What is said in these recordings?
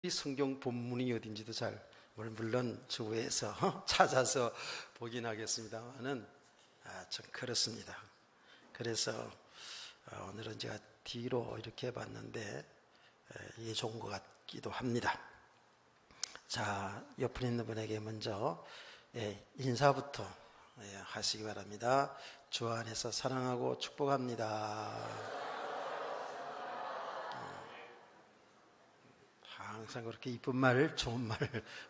이 성경 본문이 어딘지도 잘 물론 주위에서 찾아서 보긴 하겠습니다만은 좀 그렇습니다. 그래서 오늘은 제가 뒤로 이렇게 봤는데 이게 좋은 것 같기도 합니다. 자, 옆에 있는 분에게 먼저 인사부터 하시기 바랍니다. 주 안에서 사랑하고 축복합니다. 항상 그렇게 이쁜 말, 좋은 말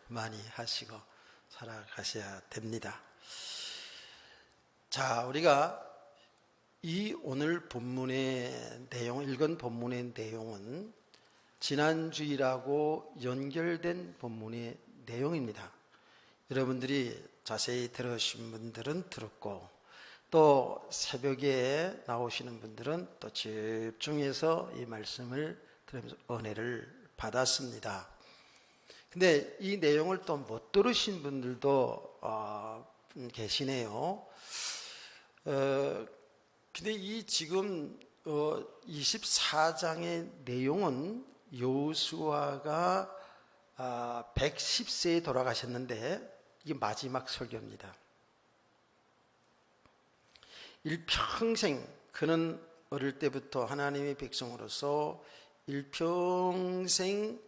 많이 하시고 살아가셔야 됩니다. 자, 우리가 이 오늘 본문의 내용, 읽은 본문의 내용은 지난주일하고 연결된 본문의 내용입니다. 여러분들이 자세히 들으신 분들은 들었고, 또 새벽에 나오시는 분들은 또 집중해서 이 말씀을 들으면서 은혜를 받았습니다. 근데 이 내용을 또 못 들으신 분들도 계시네요. 근데 이 지금 24장의 내용은 여호수아가 110세에 돌아가셨는데 이게 마지막 설교입니다. 일평생 그는 어릴 때부터 하나님의 백성으로서 일평생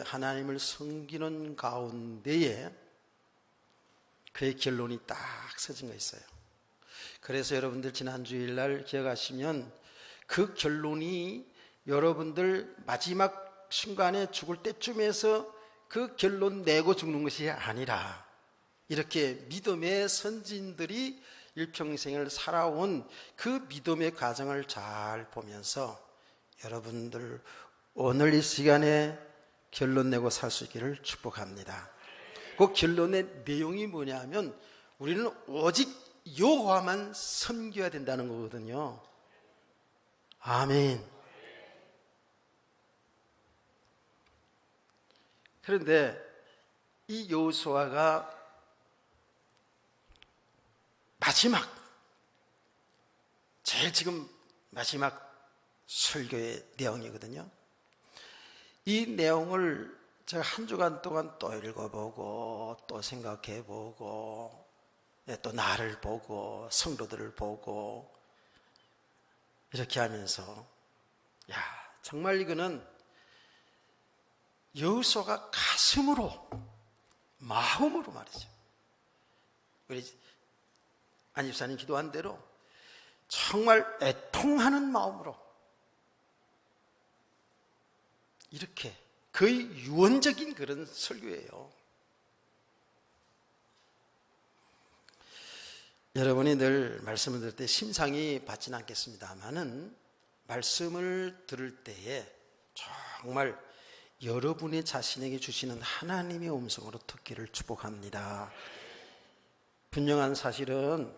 하나님을 섬기는 가운데에 그의 결론이 딱 서진 거 있어요. 그래서 여러분들 지난 주일날 기억하시면 그 결론이 여러분들 마지막 순간에 죽을 때쯤에서 그 결론 내고 죽는 것이 아니라 이렇게 믿음의 선진들이 일평생을 살아온 그 믿음의 과정을 잘 보면서 여러분들 오늘 이 시간에 결론 내고 살 수 있기를 축복합니다. 그 결론의 내용이 뭐냐면 우리는 오직 여호와만 섬겨야 된다는 거거든요. 아멘. 그런데 이 여호수아가 제일 지금 마지막 설교의 내용이거든요. 이 내용을 제가 한 주간 동안 또 읽어보고 또 생각해보고 또 나를 보고 성도들을 보고 이렇게 하면서 정말 이거는 여호수아가 가슴으로 마음으로 말이죠. 우리 안 집사님 기도한 대로 정말 애통하는 마음으로 이렇게 거의 유언적인 그런 설교예요. 여러분이 늘 말씀을 들을 때 심상이 받지는 않겠습니다만은 말씀을 들을 때에 정말 여러분의 자신에게 주시는 하나님의 음성으로 듣기를 축복합니다. 분명한 사실은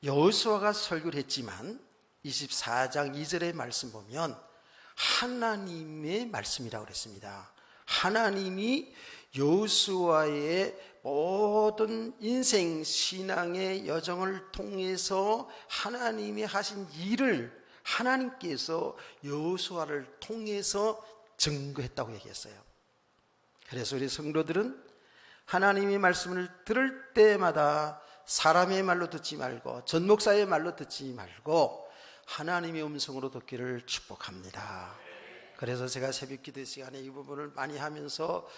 여호수아가 설교를 했지만 24장 2절의 말씀 보면 하나님의 말씀이라고 그랬습니다. 하나님이 여호수아의 모든 인생 신앙의 여정을 통해서 하나님이 하신 일을 하나님께서 여호수아를 통해서 증거했다고 얘기했어요. 그래서 우리 성도들은 하나님의 말씀을 들을 때마다 사람의 말로 듣지 말고 전 목사의 말로 듣지 말고 하나님의 음성으로 듣기를 축복합니다. 그래서 제가 새벽 기도 시간에 이 부분을 많이 하면서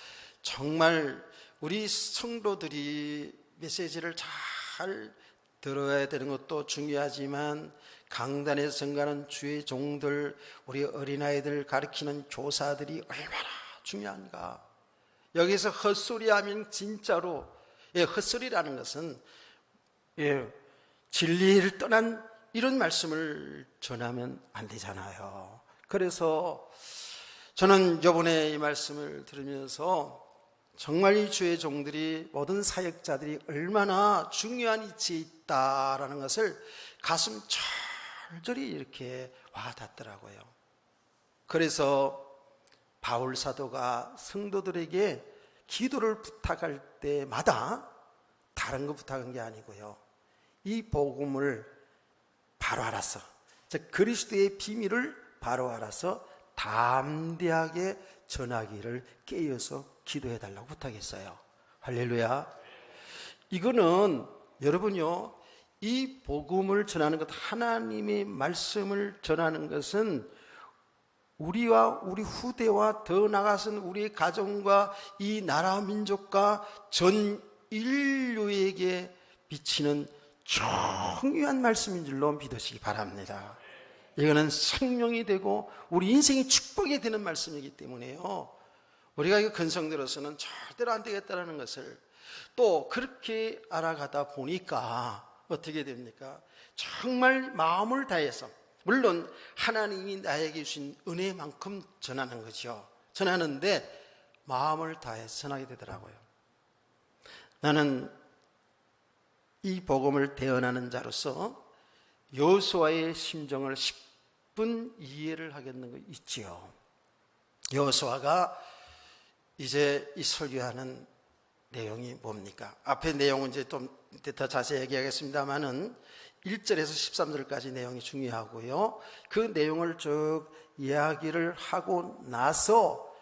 정말 우리 성도들이 메시지를 잘 들어야 되는 것도 중요하지만 강단에서 증거하는 주의 종들, 우리 어린아이들 가르치는 교사들이 얼마나 중요한가. 여기서 헛소리하면 진짜로 헛소리라는 것은 진리를 떠난 이런 말씀을 전하면 안 되잖아요. 그래서 저는 이번에 이 말씀을 들으면서 정말 이 주의 종들이 모든 사역자들이 얼마나 중요한 위치에 있다라는 것을 가슴 절절히 이렇게 와닿더라고요. 그래서 바울 사도가 성도들에게 기도를 부탁할 때마다 다른 거 부탁한 게 아니고요. 이 복음을 바로 알아서, 즉 그리스도의 비밀을 바로 알아서 담대하게 전하기를 깨어서 기도해달라고 부탁했어요. 할렐루야. 이거는 여러분요, 이 복음을 전하는 것, 하나님의 말씀을 전하는 것은 우리와 우리 후대와 더 나아가서는 우리의 가정과 이 나라 민족과 전 인류에게 비치는 중요한 말씀인 줄로 믿으시기 바랍니다. 이거는 생명이 되고 우리 인생의 축복이 되는 말씀이기 때문에요, 우리가 이거 근성들어서는 절대로 안 되겠다는 것을 또 그렇게 알아가다 보니까 어떻게 됩니까? 정말 마음을 다해서, 물론 하나님이 나에게 주신 은혜만큼 전하는 거죠. 전하는데 마음을 다해서 전하게 되더라고요. 나는 이 복음을 대언하는 자로서 여호수아의 심정을 10분 이해를 하겠는 거 있지요. 여호수아가 이제 이 설교하는 내용이 뭡니까? 앞에 내용은 이제 좀 더 자세히 얘기하겠습니다만은 1절에서 13절까지 내용이 중요하고요. 그 내용을 쭉 이야기를 하고 나서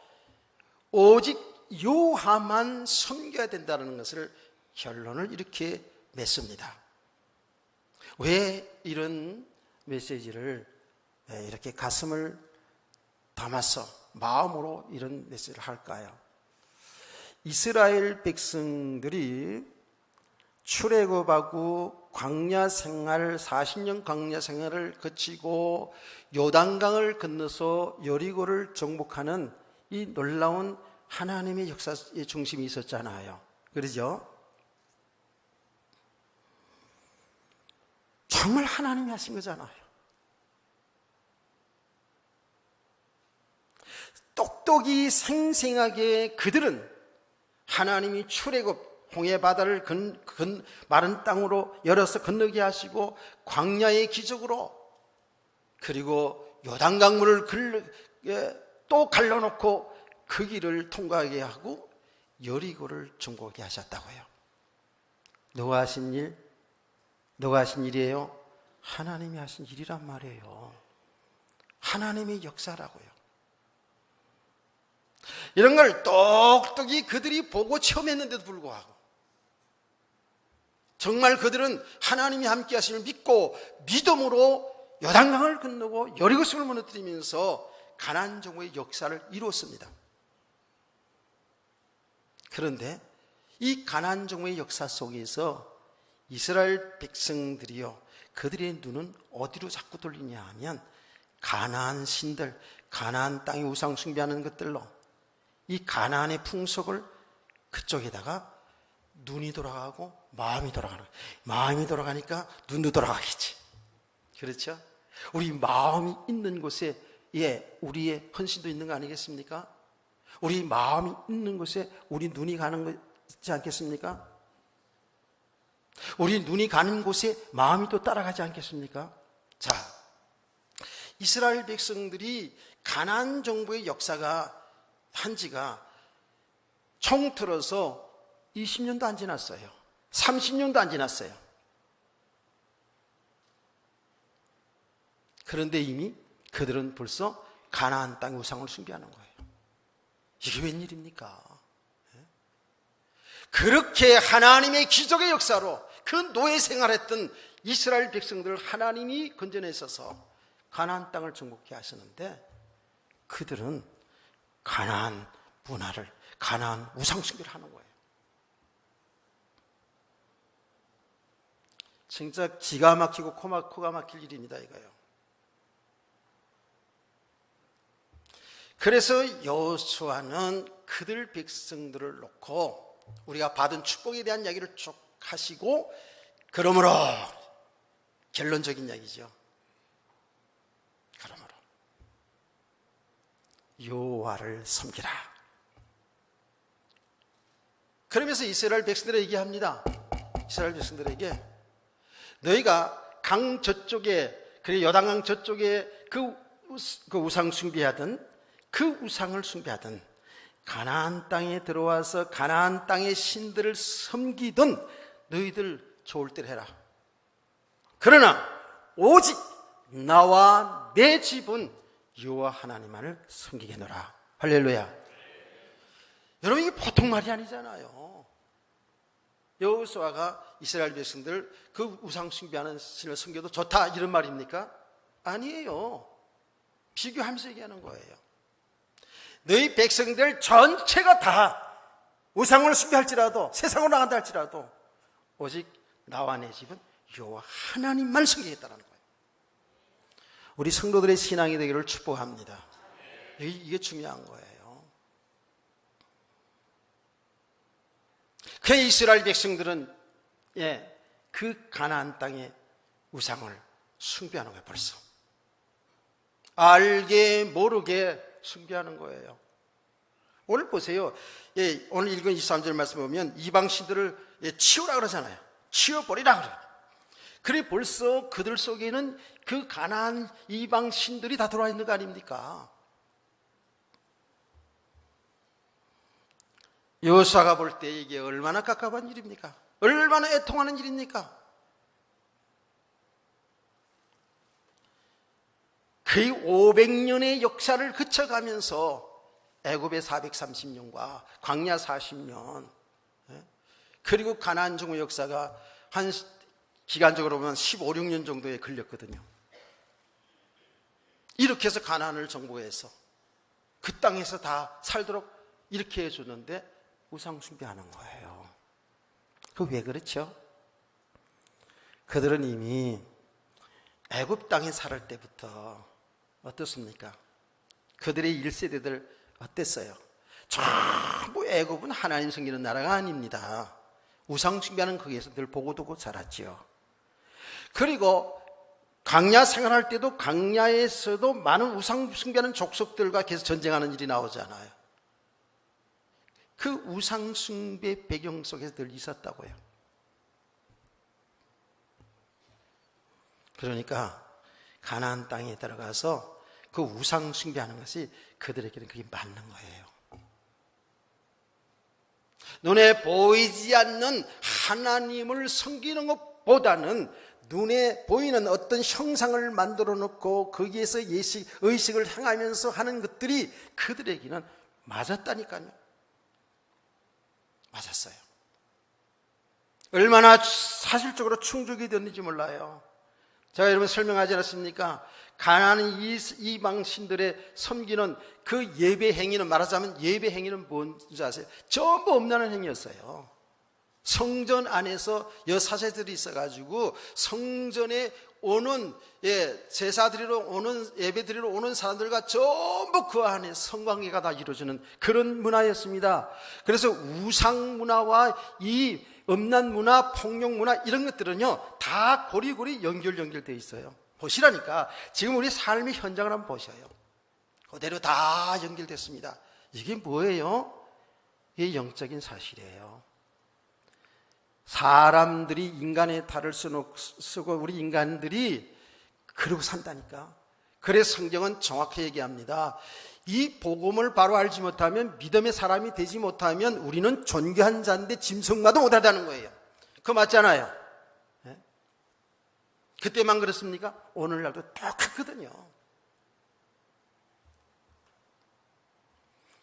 오직 여호와만 섬겨야 된다는 것을 결론을 이렇게 맺습니다. 왜 이런 메시지를 이렇게 가슴을 담아서 마음으로 이런 메시지를 할까요? 이스라엘 백성들이 출애굽하고 광야 생활, 40년 광야 생활을 거치고 요단강을 건너서 여리고를 정복하는 이 놀라운 하나님의 역사의 중심이 있었잖아요. 그러죠? 정말 하나님이 하신 거잖아요. 똑똑히 생생하게 그들은 하나님이 출애굽 홍해 바다를 마른 땅으로 열어서 건너게 하시고 광야의 기적으로, 그리고 요단강물을 또 갈라놓고 그 길을 통과하게 하고 여리고를 정복하게 하셨다고요. 누가 하신 일? 누가 하신 일이에요? 하나님이 하신 일이란 말이에요. 하나님의 역사라고요. 이런 걸 똑똑히 그들이 보고 체험했는데도 불구하고 정말 그들은 하나님이 함께 하심을 믿고 믿음으로 요단강을 건너고 여리고성을 무너뜨리면서 가나안 정복의 역사를 이루었습니다. 그런데 이 가나안 정복의 역사 속에서 이스라엘 백성들이요, 그들의 눈은 어디로 자꾸 돌리냐 하면 가나안 신들, 가나안 땅에 우상 숭배하는 것들로 이 가나안의 풍속을 그쪽에다가 눈이 돌아가고 마음이 돌아가는 거예요. 마음이 돌아가니까 눈도 돌아가겠지. 그렇죠? 우리 마음이 있는 곳에 우리의 헌신도 있는 거 아니겠습니까? 우리 마음이 있는 곳에 우리 눈이 가는 거 있지 않겠습니까? 우리 눈이 가는 곳에 마음이 또 따라가지 않겠습니까? 자, 이스라엘 백성들이 가나안 정복의 역사가 한지가 총틀어서 20년도 안 지났어요. 30년도 안 지났어요. 그런데 이미 그들은 벌써 가나안 땅의 우상을 숭배하는 거예요. 이게 웬일입니까? 그렇게 하나님의 기적의 역사로 그 노예 생활했던 이스라엘 백성들을 하나님이 건져내셔서 가나안 땅을 정복케 하시는데 그들은 가나안 문화를, 가나안 우상 숭배를 하는 거예요. 진짜 기가 막히고 코가 막힐 일입니다, 이거요. 그래서 여호수아는 그들 백성들을 놓고 우리가 받은 축복에 대한 이야기를 쭉 하시고, 그러므로 결론적인 이야기죠. 그러므로 여호와를 섬기라. 그러면서 이스라엘 백성들에게 얘기합니다. 이스라엘 백성들에게 너희가 강 저쪽에, 그리고 요단강 저쪽에 그 우상 숭배하던, 그 우상을 숭배하던, 가나안 땅에 들어와서 가나안 땅의 신들을 섬기던 너희들 좋을 대로 해라. 그러나 오직 나와 내 집은 여호와 하나님만을 섬기게 하노라. 할렐루야. 여러분, 이게 보통 말이 아니잖아요. 여호수아가 이스라엘 백성들 그 우상 숭배하는 신을 섬겨도 좋다 이런 말입니까? 아니에요. 비교하면서 얘기하는 거예요. 너희 백성들 전체가 다 우상을 숭배할지라도, 세상으로 나간다 할지라도 오직 나와 내 집은 여호와 하나님만 섬기겠다는 거예요. 우리 성도들의 신앙이 되기를 축복합니다. 이게 중요한 거예요. 그 이스라엘 백성들은 그 가나안 땅의 우상을 숭배하는 거예요. 벌써 알게 모르게 숭배하는 거예요. 오늘 보세요. 오늘 읽은 23절 말씀 보면 이방 신들을 치우라 그러잖아요. 치워버리라 그래요. 그래 벌써 그들 속에는 그 가나안 이방 신들이 다 들어와 있는 거 아닙니까? 여호수아가 볼 때 이게 얼마나 깝깝한 일입니까? 얼마나 애통하는 일입니까? 거의 500년의 역사를 거쳐가면서 애굽의 430년과 광야 40년, 그리고 가나안 정의 역사가 한 기간적으로 보면 15, 16년 정도에 걸렸거든요. 이렇게 해서 가나안을 정복해서 그 땅에서 다 살도록 이렇게 해주는데 우상 숭배하는 거예요. 그 왜 그렇죠? 그들은 이미 애굽 땅에 살을 때부터 어떻습니까? 그들의 1세대들 어땠어요? 전부 애굽은 하나님 섬기는 나라가 아닙니다. 우상 숭배하는 거기에서 늘 보고 두고 자랐지요. 그리고 광야 생활할 때도 광야에서도 많은 우상 숭배하는 족속들과 계속 전쟁하는 일이 나오잖아요. 그 우상 숭배 배경 속에서 늘 있었다고요. 그러니까 가나안 땅에 들어가서 그 우상 숭배하는 것이 그들에게는 그게 맞는 거예요. 눈에 보이지 않는 하나님을 섬기는 것보다는 눈에 보이는 어떤 형상을 만들어 놓고 거기에서 의식을 향하면서 하는 것들이 그들에게는 맞았다니까요. 맞았어요. 얼마나 사실적으로 충족이 됐는지 몰라요. 제가 여러분 설명하지 않았습니까? 가나안 이방 신들의 섬기는 그 예배 행위는, 말하자면 예배 행위는 뭔지 아세요? 전부 엄란한 행위였어요. 성전 안에서 여사제들이 있어가지고 성전에 오는 제사 드리러 오는, 예배 드리러 오는 사람들과 전부 그 안에 성관계가 다 이루어지는 그런 문화였습니다. 그래서 우상 문화와 이 음란 문화, 폭력 문화 이런 것들은요 다 고리고리 연결되어 있어요. 보시라니까. 지금 우리 삶의 현장을 한번 보셔요. 그대로 다 연결됐습니다. 이게 뭐예요? 이게 영적인 사실이에요. 사람들이 인간의 탈을 쓰고 우리 인간들이 그러고 산다니까. 그래서 성경은 정확히 얘기합니다. 이 복음을 바로 알지 못하면, 믿음의 사람이 되지 못하면 우리는 존귀한 자인데 짐승마도 못하다는 거예요. 그거 맞잖아요. 네? 그때만 그렇습니까? 오늘날도 똑같거든요.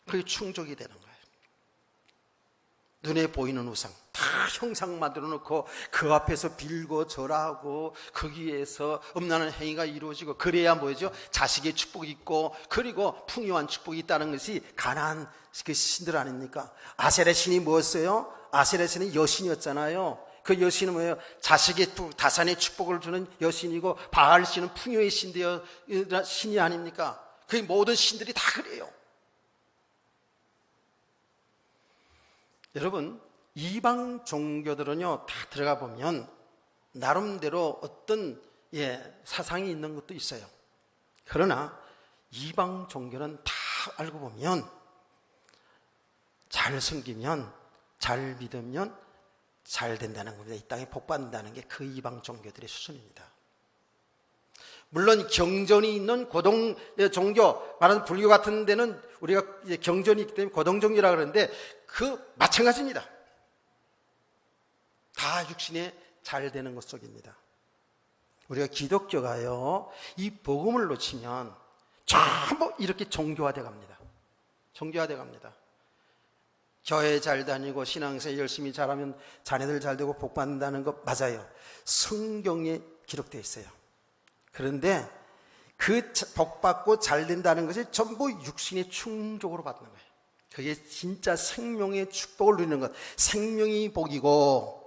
그게 충족이 되는 거예요. 눈에 보이는 우상 다 형상 만들어 놓고 그 앞에서 빌고 절하고 거기에서 음란한 행위가 이루어지고, 그래야 뭐죠? 자식의 축복이 있고 그리고 풍요한 축복이 있다는 것이 가나안 그 신들 아닙니까? 아세라 신이 뭐였어요? 아세라 신은 여신이었잖아요. 그 여신은 뭐예요? 자식의 다산의 축복을 주는 여신이고, 바알 신은 풍요의 신이 아닙니까? 그 모든 신들이 다 그래요. 여러분, 이방 종교들은요 다 들어가 보면 나름대로 어떤 사상이 있는 것도 있어요. 그러나 이방 종교는 다 알고 보면 잘 섬기면, 잘 믿으면 잘 된다는 겁니다. 이 땅에 복 받는다는 게 그 이방 종교들의 수준입니다. 물론 경전이 있는 고동 종교, 말하는 불교 같은 데는 우리가 경전이 있기 때문에 고동종교라 그러는데 그 마찬가지입니다. 다 육신에 잘 되는 것 속입니다. 우리가 기독교가요 이 복음을 놓치면 전부 이렇게 종교화되어 갑니다. 정교화돼 갑니다. 교회 잘 다니고 신앙생활 열심히 잘하면 자녀들 잘 되고 복 받는다는 거 맞아요. 성경에 기록되어 있어요. 그런데 그 복 받고 잘 된다는 것이 전부 육신의 충족으로 받는 거예요. 그게 진짜 생명의 축복을 누리는 것, 생명이 복이고,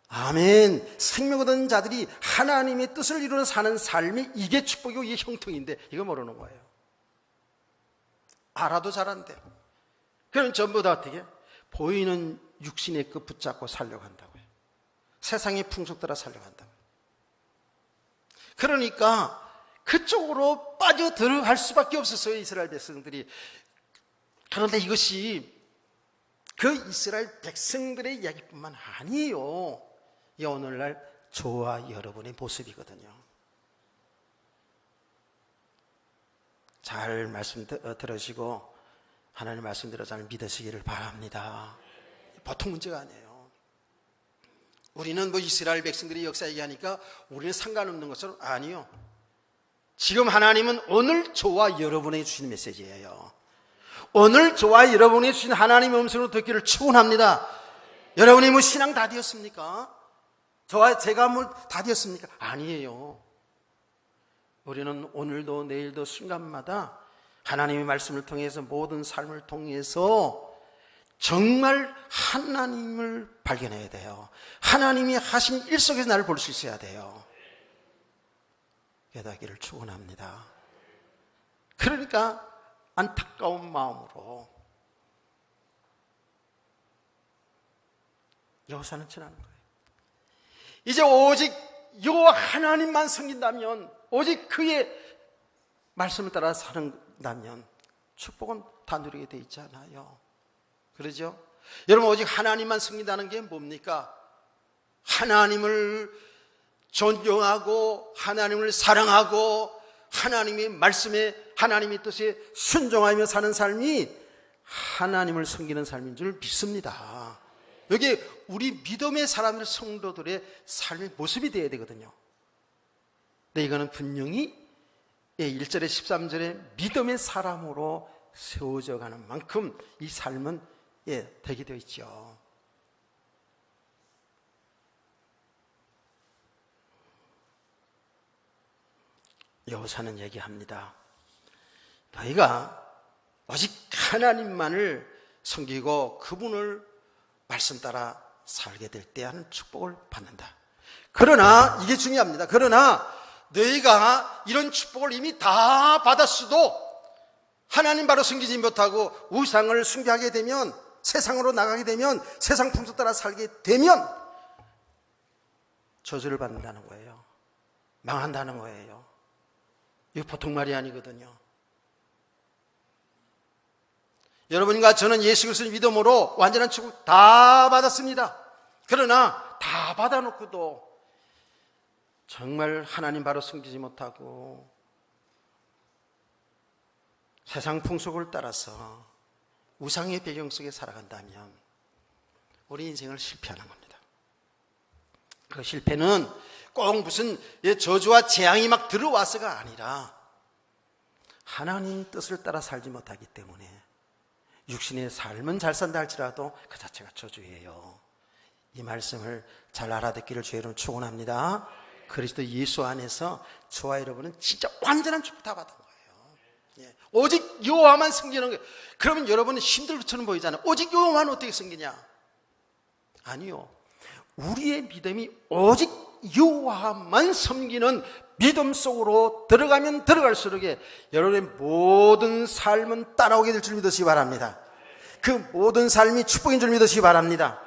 아멘, 생명 얻은 자들이 하나님의 뜻을 이루어 사는 삶이 이게 축복이고 이게 형통인데 이거 모르는 거예요. 알아도 잘 안 돼요. 그럼 전부 다 어떻게? 보이는 육신의 것 붙잡고 살려고 한다고요. 세상의 풍속 따라 살려고 한다고요. 그러니까 그쪽으로 빠져들어갈 수밖에 없었어요, 이스라엘 백성들이. 그런데 이것이 그 이스라엘 백성들의 이야기뿐만 아니에요. 이 오늘날 저와 여러분의 모습이거든요. 잘 말씀 들으시고 하나님 말씀대로 잘 믿으시기를 바랍니다. 보통 문제가 아니에요. 우리는 뭐 이스라엘 백성들이 역사 얘기하니까 우리는 상관없는 것처럼, 아니요. 지금 하나님은 오늘 저와 여러분에게 주신 메시지예요. 오늘 저와 여러분이 주신 하나님의 음성으로 듣기를 축원합니다. 여러분이 뭐 신앙 다 되었습니까? 저와 제가 뭐 다 되었습니까? 아니에요. 우리는 오늘도 내일도 순간마다 하나님의 말씀을 통해서 모든 삶을 통해서 정말 하나님을 발견해야 돼요. 하나님이 하신 일 속에서 나를 볼 수 있어야 돼요. 깨닫기를 축원합니다. 그러니까 안타까운 마음으로 여호사는 지나는 거예요. 이제 오직 여호와 하나님만 섬긴다면, 오직 그의 말씀을 따라 산다면 축복은 다 누리게 돼 있잖아요. 그러죠? 여러분, 오직 하나님만 섬긴다는 게 뭡니까? 하나님을 존경하고 하나님을 사랑하고 하나님의 말씀에, 하나님의 뜻에 순종하며 사는 삶이 하나님을 섬기는 삶인 줄 믿습니다. 여기 우리 믿음의 사람들, 성도들의 삶의 모습이 되어야 되거든요. 근데 이거는 분명히 1절에 13절에 믿음의 사람으로 세워져 가는 만큼 이 삶은 되게 되어 있죠. 여호사는 얘기합니다. 너희가 오직 하나님만을 섬기고 그분을 말씀 따라 살게 될 때 하는 축복을 받는다. 그러나 이게 중요합니다. 그러나 너희가 이런 축복을 이미 다 받았어도 하나님 바로 섬기지 못하고 우상을 숭배하게 되면, 세상으로 나가게 되면, 세상 풍속 따라 살게 되면 저주를 받는다는 거예요. 망한다는 거예요. 이거 보통 말이 아니거든요. 여러분과 저는 예수 그리스도의 믿음으로 완전한 축복 다 받았습니다. 그러나 다 받아놓고도 정말 하나님 바로 섬기지 못하고 세상 풍속을 따라서 우상의 배경 속에 살아간다면 우리 인생을 실패하는 겁니다. 그 실패는 꼭 무슨 저주와 재앙이 막 들어와서가 아니라 하나님 뜻을 따라 살지 못하기 때문에 육신의 삶은 잘 산다 할지라도 그 자체가 저주예요. 이 말씀을 잘 알아듣기를 주의 이름으로 축원합니다. 그리스도 예수 안에서 저와 여러분은 진짜 완전한 축복 다 받은 거예요. 오직 여호와만 섬기는 거예요. 그러면 여러분은 힘들 것처럼 보이잖아요. 오직 여호와만 어떻게 섬기냐? 아니요. 우리의 믿음이 오직 여호와만 섬기는 믿음 속으로 들어가면 들어갈수록 여러분의 모든 삶은 따라오게 될 줄 믿으시기 바랍니다. 그 모든 삶이 축복인 줄 믿으시기 바랍니다.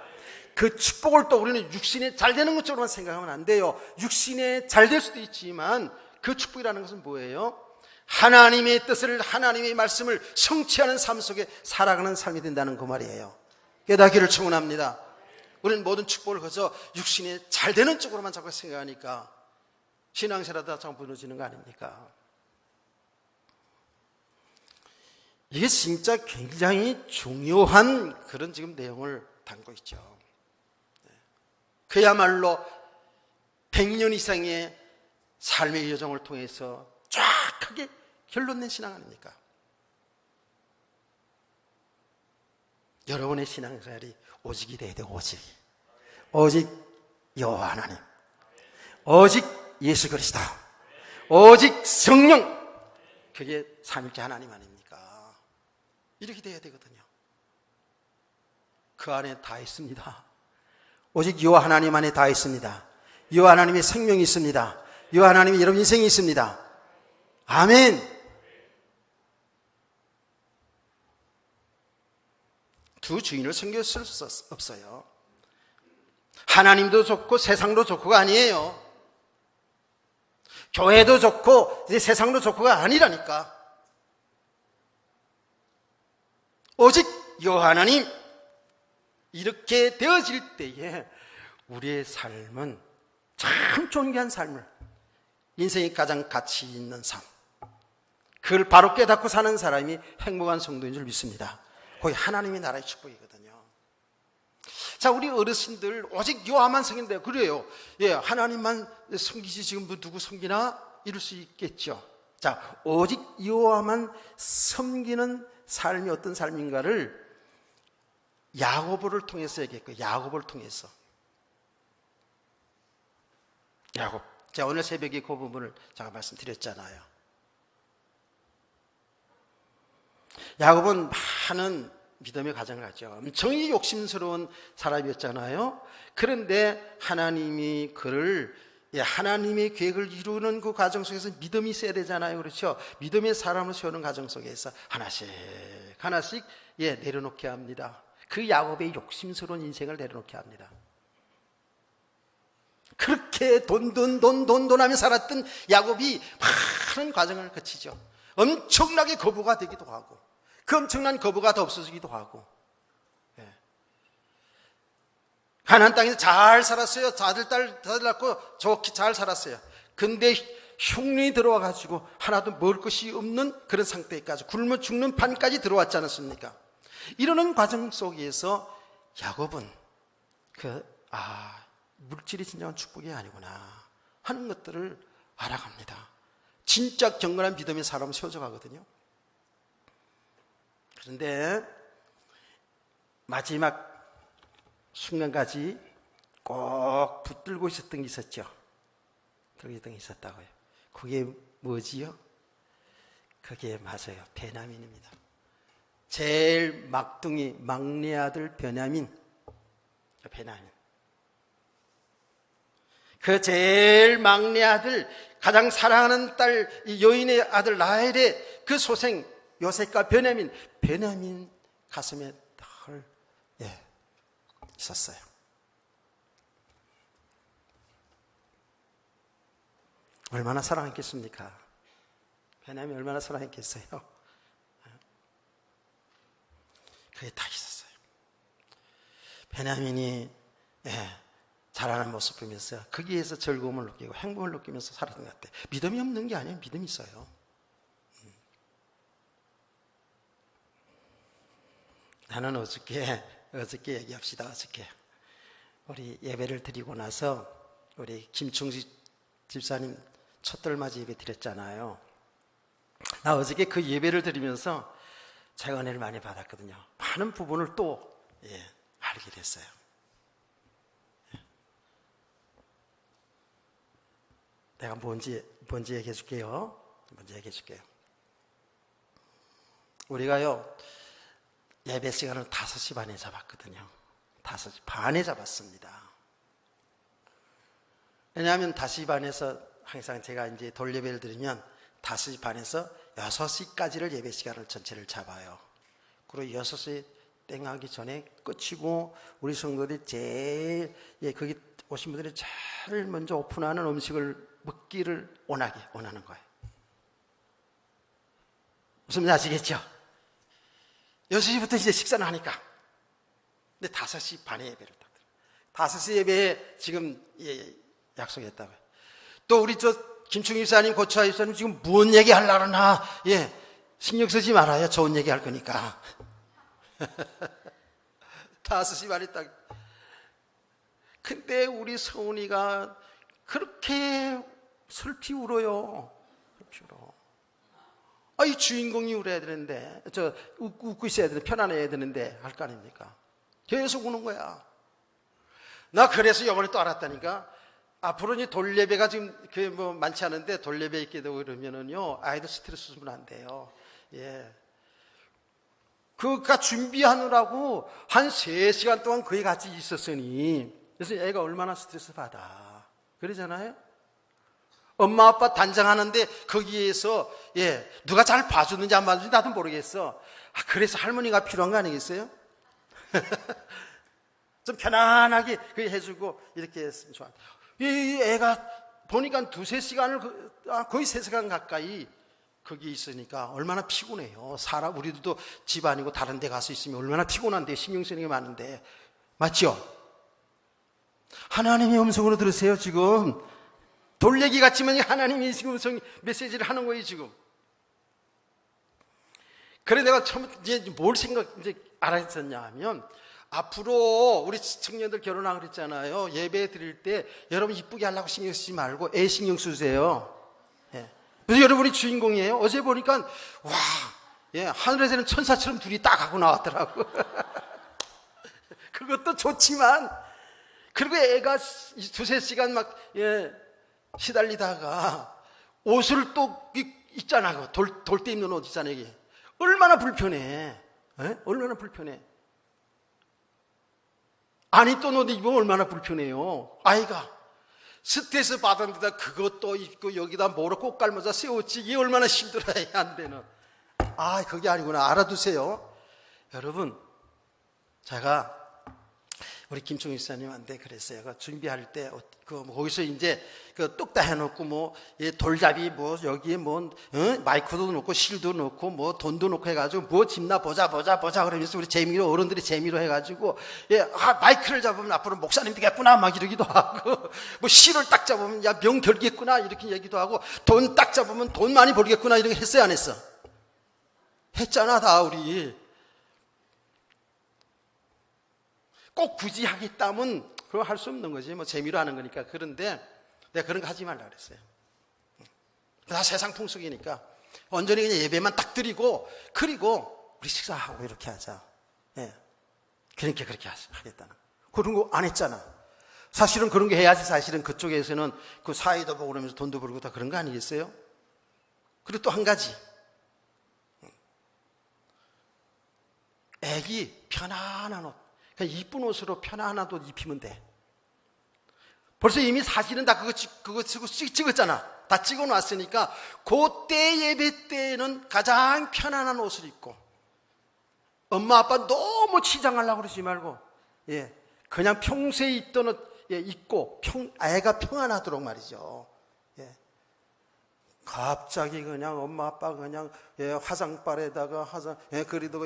그 축복을 또 우리는 육신에 잘 되는 것처럼만 생각하면 안 돼요. 육신에 잘 될 수도 있지만 그 축복이라는 것은 뭐예요? 하나님의 뜻을, 하나님의 말씀을 성취하는 삶 속에 살아가는 삶이 된다는 그 말이에요. 깨닫기를 축원합니다. 우리는 모든 축복을 거저 육신에 잘 되는 쪽으로만 자꾸 생각하니까 신앙생활하다 자꾸 무너지는 거 아닙니까? 이게 진짜 굉장히 중요한 그런 지금 내용을 담고 있죠. 그야말로 100년 이상의 삶의 여정을 통해서 쫙하게 결론 낸 신앙 아닙니까? 여러분의 신앙생활이 오직이 돼야 돼. 오직 여호와 하나님, 오직 예수 그리스도, 오직 성령, 그게 삼일째 하나님 아닙니까? 이렇게 돼야 되거든요. 그 안에 다 있습니다. 오직 여호와 하나님 안에 다 있습니다. 여호와 하나님의 생명이 있습니다. 여호와 하나님의 여러분 인생이 있습니다. 아멘. 두 주인을 섬길 수 없어요. 하나님도 좋고 세상도 좋고가 아니에요. 교회도 좋고 세상도 좋고가 아니라니까. 오직 여호와 하나님, 이렇게 되어질 때에 우리의 삶은 참 존귀한 삶을, 인생이 가장 가치 있는 삶, 그걸 바로 깨닫고 사는 사람이 행복한 성도인 줄 믿습니다. 거기 하나님의 나라의 축복이거든요. 자, 우리 어르신들 오직 여호와만 섬긴대요. 그래요. 예, 하나님만 섬기지 지금 누구 섬기나 이럴 수 있겠죠. 자, 오직 여호와만 섬기는 삶이 어떤 삶인가를 야고보를 통해서 얘기했고요. 야고보를 통해서. 야곱. 제가 오늘 새벽에 그 부분을 제가 말씀드렸잖아요. 야곱은 많은 믿음의 가정을 가죠. 엄청 욕심스러운 사람이었잖아요. 그런데 하나님이 그를, 하나님의 계획을 이루는 그 과정 속에서 믿음이 있어야 되잖아요. 그렇죠? 믿음의 사람을 세우는 과정 속에서 하나씩 내려놓게 합니다. 그 야곱의 욕심스러운 인생을 내려놓게 합니다. 그렇게 돈하며 살았던 야곱이 많은 과정을 거치죠. 엄청나게 거부가 되기도 하고, 그 엄청난 거부가 더 없어지기도 하고, 가나안 땅에서 잘 살았어요. 아들, 딸 낳고 좋게 잘 살았어요. 근데 흉년이 들어와가지고 하나도 먹을 것이 없는 그런 상태까지, 굶어 죽는 판까지 들어왔지 않았습니까? 이러는 과정 속에서 야곱은 물질이 진정한 축복이 아니구나 하는 것들을 알아갑니다. 진짜 경건한 믿음의 사람을 세워져 가거든요. 그런데 마지막 순간까지 꼭 붙들고 있었던 게 있었죠. 그게 있었다고요. 그게 뭐지요? 그게 맞아요. 베냐민입니다. 제일 막내 아들 베냐민. 그 제일 막내 아들, 가장 사랑하는 딸, 이 여인의 아들 라헬의 그 소생 요셉과 베냐민 가슴에 늘 있었어요. 얼마나 사랑했겠습니까? 베냐민 얼마나 사랑했겠어요? 그게 다 있었어요. 베냐민이 자라는 모습 보면서 거기에서 즐거움을 느끼고 행복을 느끼면서 살았던 것 같아요. 믿음이 없는 게 아니에요. 믿음이 있어요. 나는 어저께 얘기합시다. 어저께 우리 예배를 드리고 나서 우리 김충식 집사님 첫돌맞이 예배 드렸잖아요. 나 어저께 그 예배를 드리면서 제가 은혜를 많이 받았거든요. 많은 부분을 또 알게 됐어요. 내가 뭔지 얘기해 줄게요. 우리가요, 예배 시간을 5시 반에 잡았거든요. 5시 반에 잡았습니다. 왜냐하면 5시 반에서 항상 제가 이제 돌예배를 드리면 5시 반에서 6시까지를 예배 시간을 전체를 잡아요. 그리고 6시 땡 하기 전에 끝이고, 우리 성도들이 제일, 거기 오신 분들이 제일 먼저 오픈하는 음식을 먹기를 원하는 거예요. 무슨 말인지 아시겠죠? 6시부터 이제 식사를 하니까. 근데 5시 반에 예배를 딱 드려요. 5시 예배에 지금 약속했다고요. 또 우리 김충 입사님, 고추아 입사님 지금 무슨 얘기 하려고 하나? 신경 쓰지 말아요. 좋은 얘기 할 거니까. 5시 반에 딱. 근데 우리 성훈이가 그렇게 슬피 울어요. 슬피 울어. 이 주인공이 울어야 되는데, 웃고 있어야 되는데, 편안해야 되는데, 할 거 아닙니까? 계속 우는 거야. 나 그래서 이번에 또 알았다니까. 앞으로 이제 돌예배가 지금 많지 않은데, 돌예배 있게 되고 그러면은요, 아이들 스트레스 주면 안 돼요. 예. 그가 준비하느라고 한 3시간 동안 거기 같이 있었으니, 그래서 애가 얼마나 스트레스 받아. 그러잖아요? 엄마 아빠 단장하는데 거기에서 누가 잘 봐주는지 안 봐주는지 나도 모르겠어. 그래서 할머니가 필요한 거 아니겠어요? 좀 편안하게 해주고 이렇게 했으면 좋아. 이 애가 보니까 2-3시간을 거의 3시간 가까이 거기 있으니까 얼마나 피곤해요. 우리도 집 아니고 다른 데 가서 있으면 얼마나 피곤한데, 신경 쓰는 게 많은데. 맞죠? 하나님의 음성으로 들으세요. 지금 돌 얘기 같지만 하나님이 지금 음성 메시지를 하는 거예요 지금. 그래 내가 처음 이제 뭘 알았었냐 하면, 앞으로 우리 청년들 결혼하고 그랬잖아요. 예배 드릴 때 여러분 이쁘게 하려고 신경 쓰지 말고 애 신경 쓰세요. 그래서 여러분이 주인공이에요. 어제 보니까 하늘에서는 천사처럼 둘이 딱 하고 나왔더라고. 그것도 좋지만, 그리고 애가 2-3시간 막 시달리다가 옷을 또 있잖아. 돌 때 입는 옷 있잖아. 이게 얼마나 불편해. 얼마나 불편해. 안 입던 옷 입으면 얼마나 불편해요. 아이가 스트레스 받은 데다 그것도 입고 여기다 뭐로 꽃갈모자 세웠지. 이게 얼마나 힘들어야 안 되는. 그게 아니구나. 알아두세요. 여러분, 제가 우리 김충희 집사님한테 그랬어요. 준비할 때 거기서 이제 뚝딱 해놓고 돌잡이 여기에 마이크도 놓고 실도 놓고 돈도 놓고 해가지고 집나 보자 그러면서 우리 재미로, 어른들이 재미로 해가지고 마이크를 잡으면 앞으로 목사님 되겠구나 막 이러기도 하고, 실을 딱 잡으면 명 결겠구나 이렇게 얘기도 하고, 돈 딱 잡으면 돈 많이 벌겠구나 이렇게 했어요, 안 했어? 했잖아 다. 우리 꼭 굳이 하겠다면 그거 할 수 없는 거지. 재미로 하는 거니까. 그런데 내가 그런 거 하지 말라 그랬어요. 다 세상 풍속이니까 온전히 그냥 예배만 딱 드리고, 그리고 우리 식사하고 이렇게 하자. 그러니까 그렇게 하겠다는. 그런 거 안 했잖아. 사실은 그런 게 해야지. 사실은 그쪽에서는 그 사이도 보고 그러면서 돈도 벌고 다 그런 거 아니겠어요? 그리고 또 한 가지. 애기 편안한 옷, 그냥 이쁜 옷으로 편안한 옷 입히면 돼. 벌써 이미 사진은 다 그거 찍었잖아. 다 찍어놨으니까 그때 예배 때는 가장 편안한 옷을 입고, 엄마 아빠 너무 치장하려고 그러지 말고 그냥 평소에 입던 옷 입고 애가 평안하도록 말이죠. 갑자기 그냥 엄마 아빠 그냥 화장발에다가 그래도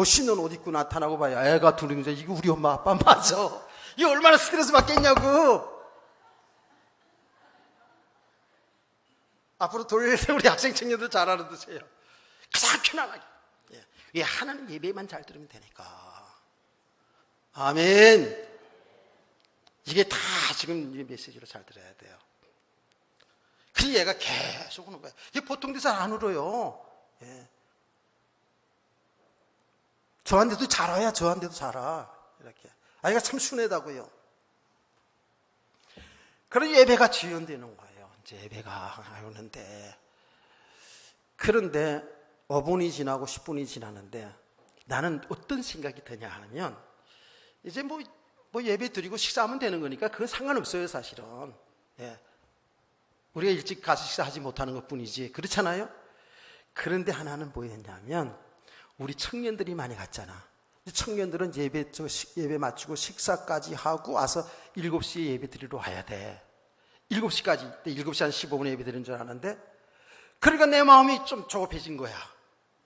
신는 옷 입고 나타나고 봐요. 애가 둘이서 이거 우리 엄마 아빠 맞아. 이거 얼마나 스트레스 받겠냐고. 앞으로 우리 학생 청년들 잘 알아두세요. 가장 편안하게. 하나님 예배만 잘 들으면 되니까. 아멘. 이게 다 지금 이 메시지로 잘 들어야 돼요. 그 얘가 계속 우는 거야. 이게 보통 데서 안 울어요. 저한테도 잘 와야 저한테도 잘 와. 이렇게. 아이가 참 순하다고요. 그런 예배가 지연되는 거예요. 이제 예배가 오는데. 그런데 5분이 지나고 10분이 지나는데 나는 어떤 생각이 드냐 하면, 이제 예배 드리고 식사하면 되는 거니까 그건 상관없어요, 사실은. 우리가 일찍 가서 식사하지 못하는 것 뿐이지. 그렇잖아요? 그런데 하나는 뭐였냐면, 우리 청년들이 많이 갔잖아. 청년들은 예배 마치고 식사까지 하고 와서 7시에 예배 드리러 와야 돼. 7시까지, 7시 한 15분에 예배 드리는 줄 아는데, 그러니까 내 마음이 좀 조급해진 거야.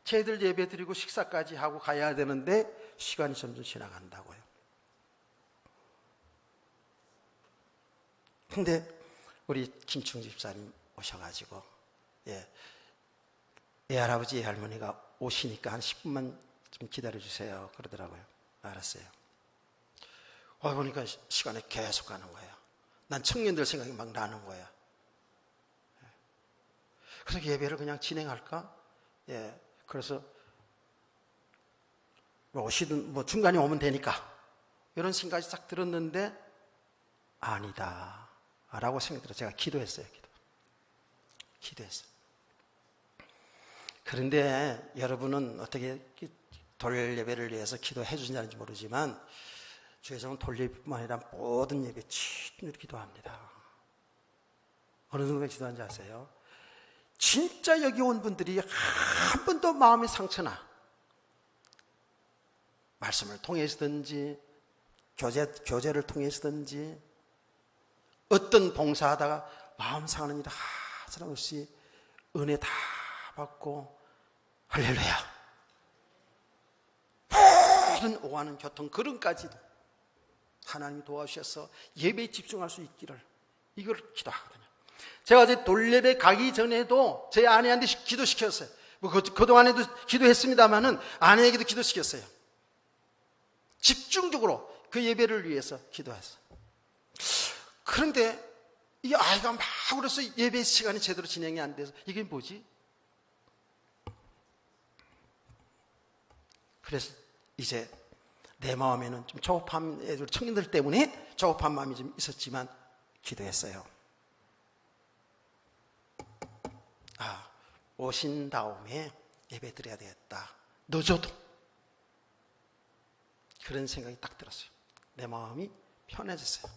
쟤들 예배 드리고 식사까지 하고 가야 되는데 시간이 점점 지나간다고요. 근데 우리 김충 집사님 오셔가지고 애할아버지 애할머니가 오시니까 한 10분만 좀 기다려주세요 그러더라고요. 알았어요. 보니까 시간이 계속 가는 거예요. 난 청년들 생각이 막 나는 거야. 그래서 예배를 그냥 진행할까? 그래서 뭐 오시든 뭐 중간에 오면 되니까 이런 생각이 딱 들었는데 아니다 라고 생각이 들어서 제가 기도했어요. 기도했어요. 그런데 여러분은 어떻게 돌 예배를 위해서 기도해 주시는지 모르지만 주의정은 돌 예배뿐만 아니라 모든 예배 진으로 기도합니다. 어느 정도 기도하는지 아세요? 진짜 여기 온 분들이 한 번도 마음의 상처나 말씀을 통해서든지 교제를 통해서든지 어떤 봉사하다가 마음 상하는 일 하나도 없이 은혜 다 받고 할렐루야 모든 오가는 교통 걸음까지도 하나님이 도와주셔서 예배에 집중할 수 있기를 이걸 기도하거든요. 제가 어제 돌예배 가기 전에도 제 아내한테 기도시켰어요. 뭐 그동안에도 기도했습니다마는 아내에게도 기도시켰어요. 집중적으로 그 예배를 위해서 기도했어요. 그런데 이 아이가 막 울어서 예배 시간이 제대로 진행이 안 돼서 이게 뭐지? 그래서 이제 내 마음에는 좀 조급함, 청년들 때문에 조급한 마음이 좀 있었지만 기도했어요. 오신 다음에 예배 드려야 되겠다. 늦어도. 그런 생각이 딱 들었어요. 내 마음이 편해졌어요.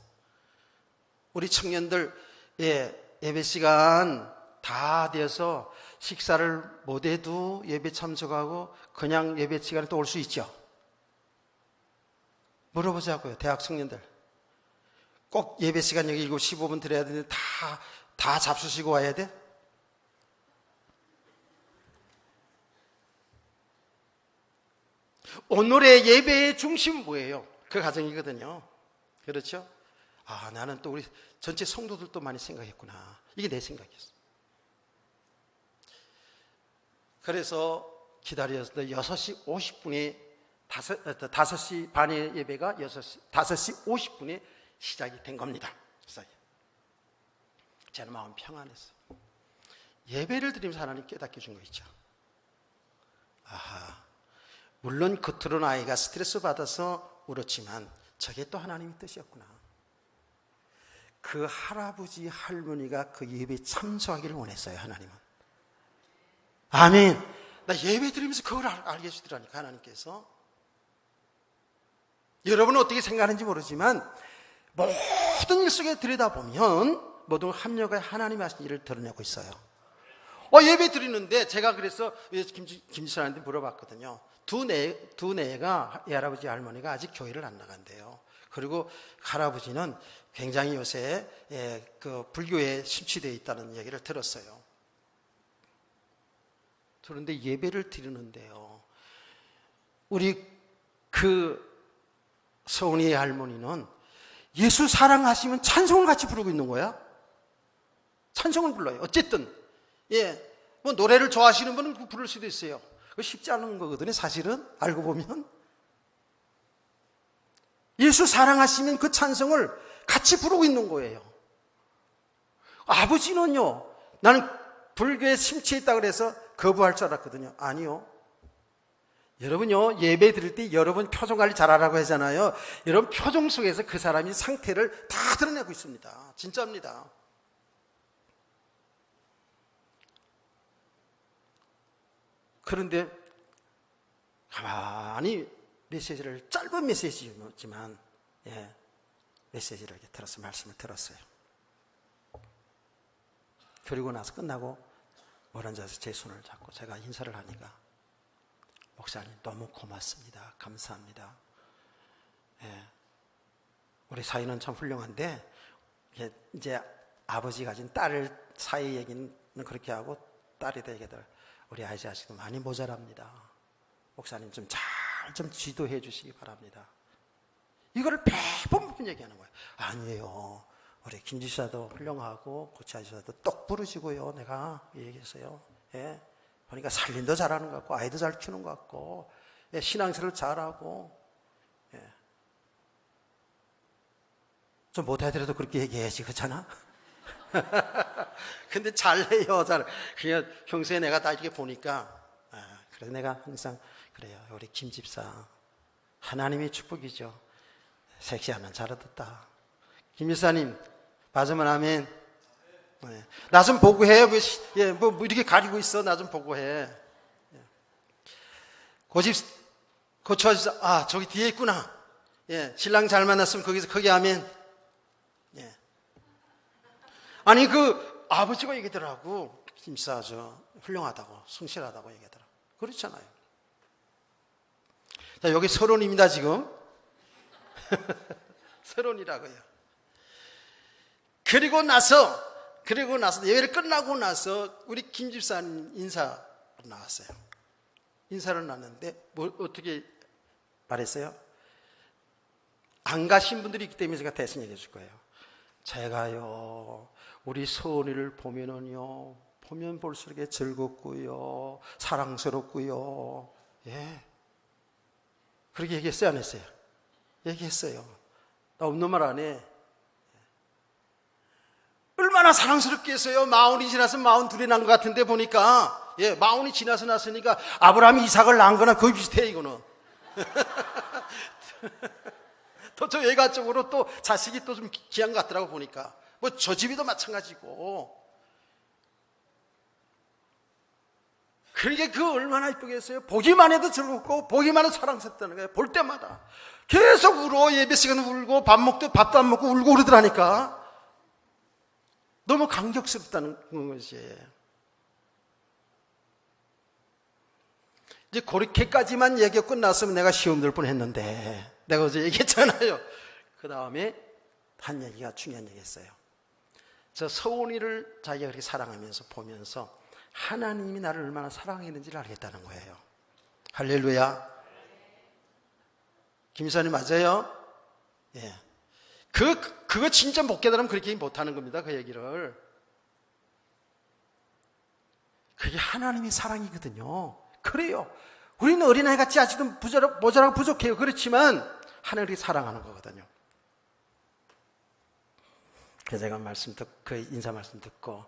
우리 청년들 예배 시간 다 돼서 식사를 못해도 예배 참석하고 그냥 예배 시간에 또 올 수 있죠. 물어보자고요. 대학 청년들 꼭 예배 시간 여기 7시 15분 드려야 되는데 다 잡수시고 와야 돼? 오늘의 예배의 중심은 뭐예요? 그 가정이거든요. 그렇죠? 나는 또 우리 전체 성도들도 많이 생각했구나. 이게 내 생각이었어. 그래서 기다려서 6시 50분에 5시 반의 예배가 5시 50분에 시작이 된 겁니다. 제 마음 평안했어요. 예배를 드리면서 하나님 깨닫게 준 거 있죠. 물론 겉으로는 아이가 스트레스 받아서 울었지만 저게 또 하나님의 뜻이었구나. 그 할아버지 할머니가 그 예배에 참석하기를 원했어요. 하나님은. 아멘. 나 예배 드리면서 그걸 알게 해주더라니까 하나님께서. 여러분은 어떻게 생각하는지 모르지만 모든 일 속에 들여다보면 모든 합력의 하나님이 하신 일을 드러내고 있어요. 예배 드리는데 제가 그래서 김지선한테 물어봤거든요. 두 내가 이 할아버지 할머니가 아직 교회를 안 나간대요. 그리고 할아버지는 굉장히 요새 그 불교에 심취되어 있다는 얘기를 들었어요. 그런데 예배를 드리는데요. 우리 그 서은이의 할머니는 예수 사랑하시면 찬송을 같이 부르고 있는 거야. 찬송을 불러요. 어쨌든 뭐 노래를 좋아하시는 분은 부를 수도 있어요. 그거 쉽지 않은 거거든요. 사실은 알고 보면 예수 사랑하시면 그 찬송을 같이 부르고 있는 거예요. 아버지는요, 나는 불교에 심취했다 그래서 거부할 줄 알았거든요. 아니요. 여러분요, 예배 드릴 때 여러분 표정 관리 잘하라고 하잖아요. 여러분 표정 속에서 그 사람이 상태를 다 드러내고 있습니다. 진짜입니다. 그런데 가만히 메시지를, 짧은 메시지였지만 메시지를 이렇게 들어서 말씀을 들었어요. 그리고 나서 끝나고 물 앉아서 제 손을 잡고 제가 인사를 하니까 목사님 너무 고맙습니다. 감사합니다. 우리 사이는 참 훌륭한데 이제 아버지 가진 딸 사이 얘기는 그렇게 하고 딸이 되게들 우리 아이 자식도 많이 모자랍니다. 목사님 좀 잘 지도해 주시기 바랍니다. 이거를 매번 얘기하는 거예요. 아니에요. 우리 김지사도 훌륭하고 고치아지사도 똑 부르시고요. 내가 얘기했어요. 보니까 살림도 잘하는 것 같고 아이도 잘 키우는 것 같고 신앙생활을 잘하고 좀 못하더라도 그렇게 얘기해야지 그렇잖아. 근데 잘해요. 그냥 평소에 내가 다 이렇게 보니까 그래서 내가 항상 그래요. 우리 김 집사 하나님의 축복이죠. 섹시하면 잘 얻었다. 김 집사님 맞으면 아멘. 네. 나 좀 보고해. 뭐 이렇게 가리고 있어. 나 좀 보고해. 고집 고쳐주자. 아, 저기 뒤에 있구나. 예, 신랑 잘 만났으면 거기 아멘. 예. 아니 그 아버지가 얘기더라고. 김사 저 훌륭하다고, 성실하다고 얘기하더라고. 그렇잖아요. 자, 여기 서론입니다 지금. 서론이라고요. 그리고 나서 예배를 끝나고 나서 우리 김 집사님 인사로 나왔어요. 인사를 나왔는데 뭐 어떻게 말했어요? 안 가신 분들이 있기 때문에 제가 대신 얘기해 줄 거예요. 제가요 우리 서은이를 보면은요 보면 볼수록 즐겁고요 사랑스럽고요. 예, 그렇게 얘기했어요 안 했어요? 얘기했어요. 나 없는 말 안 해. 얼마나 사랑스럽게 했어요. 마흔이 지나서 42이 난 것 같은데 보니까, 예, 마흔이 지나서 났으니까 아브라함이 이삭을 낳은 거나 거의 비슷해 이거는. 또 저 외가적으로 또 자식이 또 좀 귀한 것 같더라고 보니까. 뭐 저 집이도 마찬가지고. 그러니까 그 얼마나 이쁘게 했어요. 보기만 해도 즐겁고 보기만 해도 사랑스럽다는 거예요. 볼 때마다 계속 울어. 예배 시간에 울고 밥도 안 먹고 울고 그러더라니까. 너무 감격스럽다는 것이. 이제 그렇게까지만 얘기가 끝났으면 내가 시험 들 뻔했는데 내가 어제 얘기했잖아요. 그 다음에 한 얘기가 중요한 얘기였어요. 저 서온이를 자기가 그렇게 사랑하면서 보면서 하나님이 나를 얼마나 사랑했는지를 알겠다는 거예요. 할렐루야. 김 이사님 맞아요? 예. 그거 진짜 못 깨달으면 그렇게 못하는 겁니다. 그 얘기를. 그게 하나님의 사랑이거든요. 그래요. 우리는 어린아이 같이 아직도 모자라고 부족해요. 그렇지만 하나님이 사랑하는 거거든요. 그래서 제가 그 인사 말씀 듣고,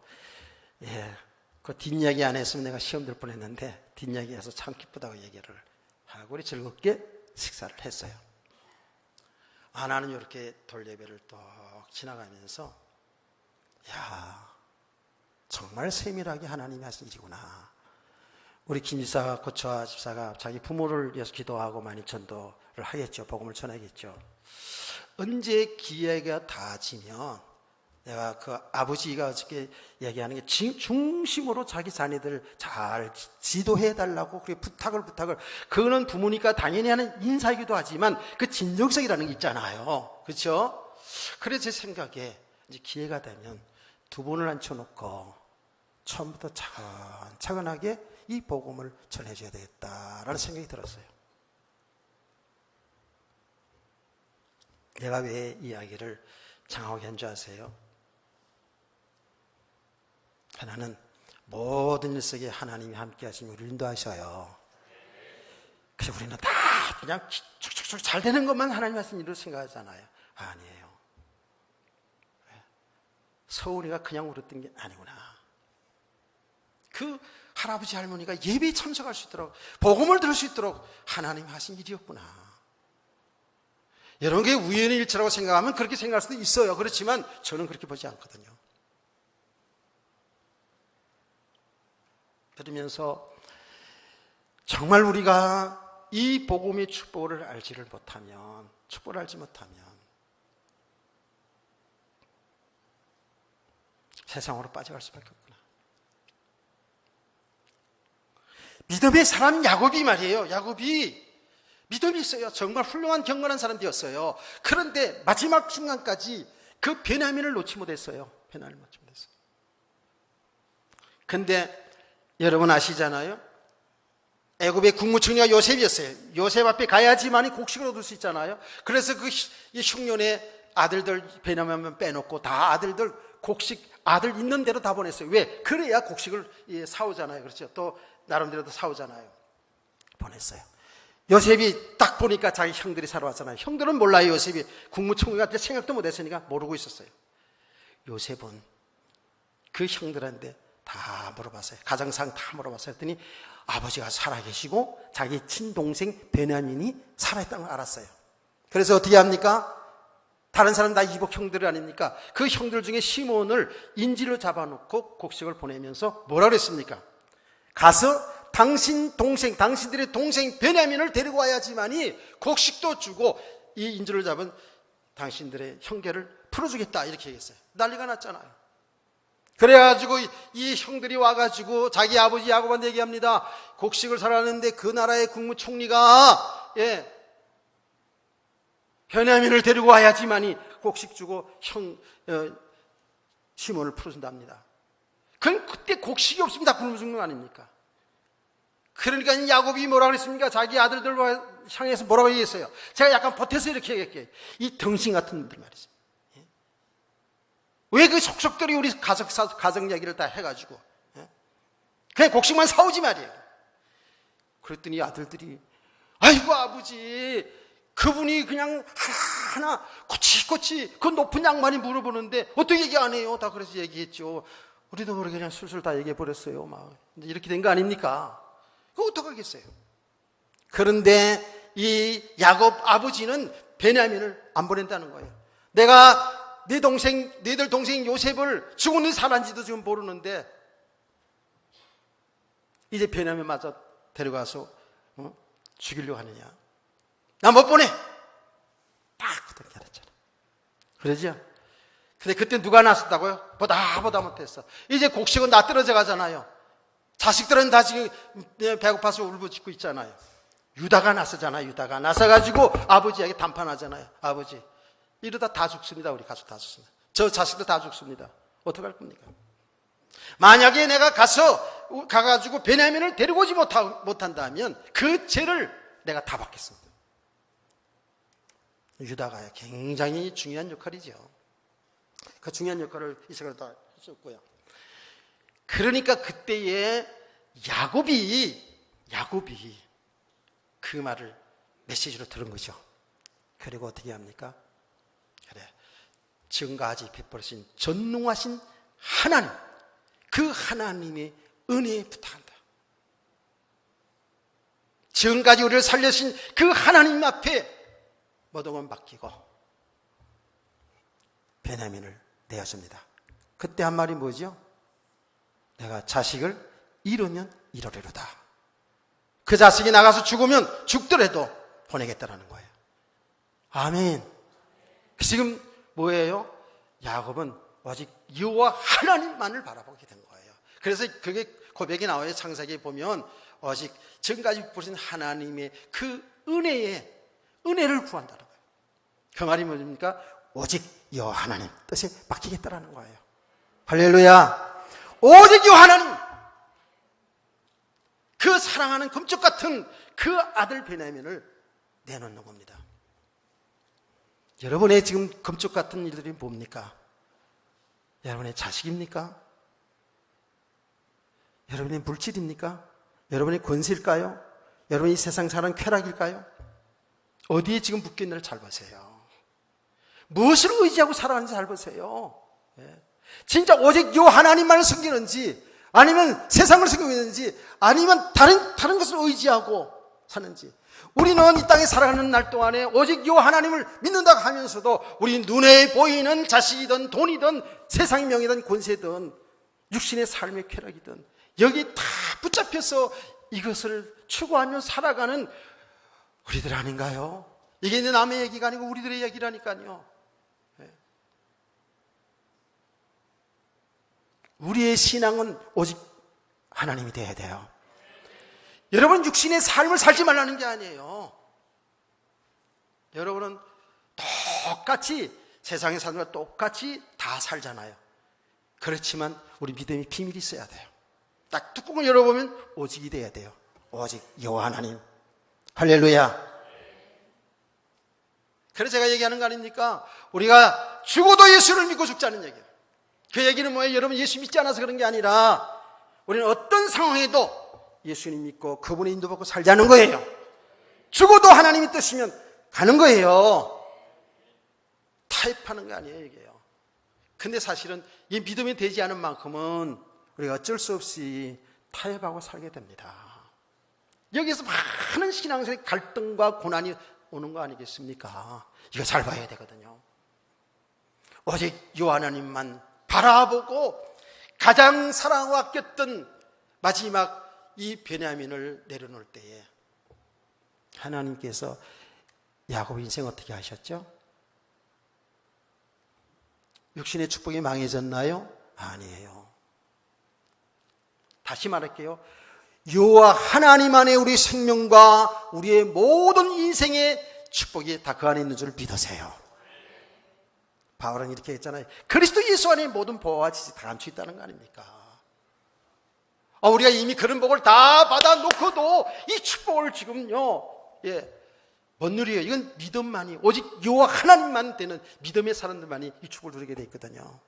예, 그 뒷이야기 안 했으면 내가 시험 들 뻔했는데 뒷이야기해서 참 기쁘다고 얘기를 하고 우리 즐겁게 식사를 했어요. 나는 이렇게 돌예배를 또 지나가면서 야, 정말 세밀하게 하나님이 하신 일이구나. 우리 김 집사가 고초아 집사가 자기 부모를 위해서 기도하고 많이 전도를 하겠죠. 복음을 전하겠죠. 언제 기회가 닿아지면 내가 그 아버지가 어저께 얘기하는 게 중심으로 자기 자녀들 잘 지도해달라고 그렇게 부탁을 그거는 부모니까 당연히 하는 인사이기도 하지만 그 진정성이라는 게 있잖아요. 그렇죠? 그래서 제 생각에 이제 기회가 되면 두 분을 앉혀놓고 처음부터 차근차근하게 이 복음을 전해줘야 되겠다라는 생각이 들었어요. 내가 왜 이야기를 장하게 한 줄 아세요? 하나는 모든 일 속에 하나님이 함께 하시며 우리를 인도하셔요. 그래서 우리는 다 그냥 축축축 잘 되는 것만 하나님 하신 일을 생각하잖아요. 아니에요. 서울이가 그냥 울었던 게 아니구나. 그 할아버지 할머니가 예배에 참석할 수 있도록 복음을 들을 수 있도록 하나님 하신 일이었구나. 여러분 게 우연의 일치라고 생각하면 그렇게 생각할 수도 있어요. 그렇지만 저는 그렇게 보지 않거든요. 그러면서 정말 우리가 이 복음의 축복을 알지 못하면 세상으로 빠져갈 수밖에 없구나. 믿음의 사람 야곱이 말이에요. 야곱이 믿음이 있어요. 정말 훌륭한 경건한 사람 되었어요. 그런데 마지막 순간까지 그 베냐민을 놓지 못했어요. 근데 여러분 아시잖아요. 애굽의 국무총리가 요셉이었어요. 요셉 앞에 가야지만이 곡식을 얻을 수 있잖아요. 그래서 그 흉년의 아들들 베냐민 빼놓고 다 아들들 곡식 아들 있는 대로 다 보냈어요. 왜? 그래야 곡식을 사오잖아요. 그렇죠? 또 나름대로도 사오잖아요. 보냈어요. 요셉이 딱 보니까 자기 형들이 사러 왔잖아요. 형들은 몰라요. 요셉이 국무총리가 생각도 못했으니까 모르고 있었어요. 요셉은 그 형들한테 다 물어봤어요. 가정상 다 물어봤어요. 했더니 아버지가 살아계시고 자기 친동생 베냐민이 살아있다는 걸 알았어요. 그래서 어떻게 합니까? 다른 사람 다 이복 형들 아닙니까? 그 형들 중에 시몬을 인질로 잡아놓고 곡식을 보내면서 뭐라 그랬습니까? 가서 당신 동생, 당신들의 동생 베냐민을 데리고 와야지만이 곡식도 주고 이 인질을 잡은 당신들의 형제를 풀어주겠다 이렇게 얘기했어요. 난리가 났잖아요. 그래가지고 이 형들이 와가지고 자기 아버지 야곱한테 얘기합니다. 곡식을 사라는데 그 나라의 국무총리가 베냐민을 데리고 와야지만이 곡식 주고 시몬을 풀어준답니다. 그럼 그때 곡식이 없습니다. 굶어 죽는 거 아닙니까? 그러니까 야곱이 뭐라 그랬습니까? 자기 아들들 향해서 뭐라고 얘기했어요? 제가 약간 보태서 이렇게 얘기할게요. 이 덩신 같은 놈들 말이죠. 왜 그 속속들이 우리 가정 이야기를 다 해가지고 그냥 곡식만 사오지 말이에요. 그랬더니 아들들이 아이고 아버지 그분이 그냥 하나 꼬치꼬치 그 높은 양반이 물어보는데 어떻게 얘기 안 해요? 다 그래서 얘기했죠. 우리도 모르게 그냥 술술 다 얘기해버렸어요. 막 이렇게 된 거 아닙니까? 그거 어떡하겠어요? 그런데 이 야곱 아버지는 베냐민을 안 보낸다는 거예요. 내가 너희들 동생 요셉을 죽었는지 살았는지도 지금 모르는데 이제 베냐민마저 데려가서 죽이려고 하느냐? 나 못 보내! 딱 그렇게 알았잖아. 그러죠? 근데 그때 누가 나섰다고요? 보다 못했어. 이제 곡식은 다 떨어져 가잖아요. 자식들은 다 지금 배고파서 울부짖고 있잖아요. 유다가 나서잖아요. 유다가 나서가지고 아버지에게 담판하잖아요. 아버지 이러다 다 죽습니다. 우리 가족 다 죽습니다. 저 자식도 다 죽습니다. 어떡할 겁니까? 만약에 내가 가가지고 베냐민을 데리고 오지 못한다면 그 죄를 내가 다 받겠습니다. 유다가 굉장히 중요한 역할이죠. 그 중요한 역할을 이스라엘이 다 했었고요. 그러니까 그때에 야곱이 그 말을 메시지로 들은 거죠. 그리고 어떻게 합니까? 그래, 지금까지 베풀으신 전능하신 하나님, 그 하나님의 은혜에 부탁한다. 지금까지 우리를 살려신 그 하나님 앞에 모든 건 맡기고 베냐민을 내어줍니다. 그때 한 말이 뭐죠? 내가 자식을 잃으면 잃으리로다. 그 자식이 나가서 죽으면 죽더라도 보내겠다라는 거예요. 아멘. 지금 뭐예요? 야곱은 오직 여호와 하나님만을 바라보게 된 거예요. 그래서 그게 고백이 나와요. 창세기에 보면 오직 지금까지 보신 하나님의 그 은혜를 구한다는 거예요. 그 말이 뭡니까? 오직 여호와 하나님 뜻에 맡기겠다라는 거예요. 할렐루야. 오직 여호와 하나님, 그 사랑하는 금쪽 같은 그 아들 베냐민을 내놓는 겁니다. 여러분의 지금 금쪽 같은 일들이 뭡니까? 여러분의 자식입니까? 여러분의 물질입니까? 여러분의 권세일까요? 여러분이 세상 사는 쾌락일까요? 어디에 지금 묶여있는지를 잘 보세요. 무엇을 의지하고 살아가는지 잘 보세요. 진짜 오직 요 하나님만을 섬기는지, 아니면 세상을 섬기고 있는지, 아니면 다른 것을 의지하고 사는지. 우리는 이 땅에 살아가는 날 동안에 오직 요 하나님을 믿는다고 하면서도 우리 눈에 보이는 자식이든 돈이든 세상의 명이든 권세든 육신의 삶의 쾌락이든 여기 다 붙잡혀서 이것을 추구하며 살아가는 우리들 아닌가요? 이게 남의 얘기가 아니고 우리들의 얘기라니까요. 우리의 신앙은 오직 하나님이 되어야 돼요. 여러분, 육신의 삶을 살지 말라는 게 아니에요. 여러분은 똑같이 세상의 삶과 똑같이 다 살잖아요. 그렇지만 우리 믿음의 비밀이 있어야 돼요. 딱 뚜껑을 열어보면 오직이 돼야 돼요. 오직 여호와 하나님. 할렐루야. 그래서 제가 얘기하는 거 아닙니까? 우리가 죽어도 예수를 믿고 죽자는 얘기예요. 그 얘기는 뭐예요? 여러분, 예수 믿지 않아서 그런 게 아니라 우리는 어떤 상황에도 예수님 믿고 그분의 인도받고 살자는 거예요. 죽어도 하나님이 뜻이면 가는 거예요. 타협하는 거 아니에요, 이게요. 근데 사실은 이 믿음이 되지 않은 만큼은 우리가 어쩔 수 없이 타협하고 살게 됩니다. 여기서 많은 신앙생활의 갈등과 고난이 오는 거 아니겠습니까? 이거 잘 봐야 되거든요. 오직 요 하나님만 바라보고 가장 사랑하고 아꼈던 마지막 이 베냐민을 내려놓을 때에 하나님께서 야곱 인생 어떻게 하셨죠? 육신의 축복이 망해졌나요? 아니에요. 다시 말할게요. 여호와 하나님 안에 우리 생명과 우리의 모든 인생의 축복이 다 그 안에 있는 줄 믿으세요. 바울은 이렇게 했잖아요. 그리스도 예수 안에 모든 보호와 지지 다 감춰 있다는 거 아닙니까? 우리가 이미 그런 복을 다 받아놓고도 이 축복을 지금요, 못 누려요. 이건 믿음만이, 오직 여호와 하나님만 되는 믿음의 사람들만이 이 축복을 누리게 돼 있거든요.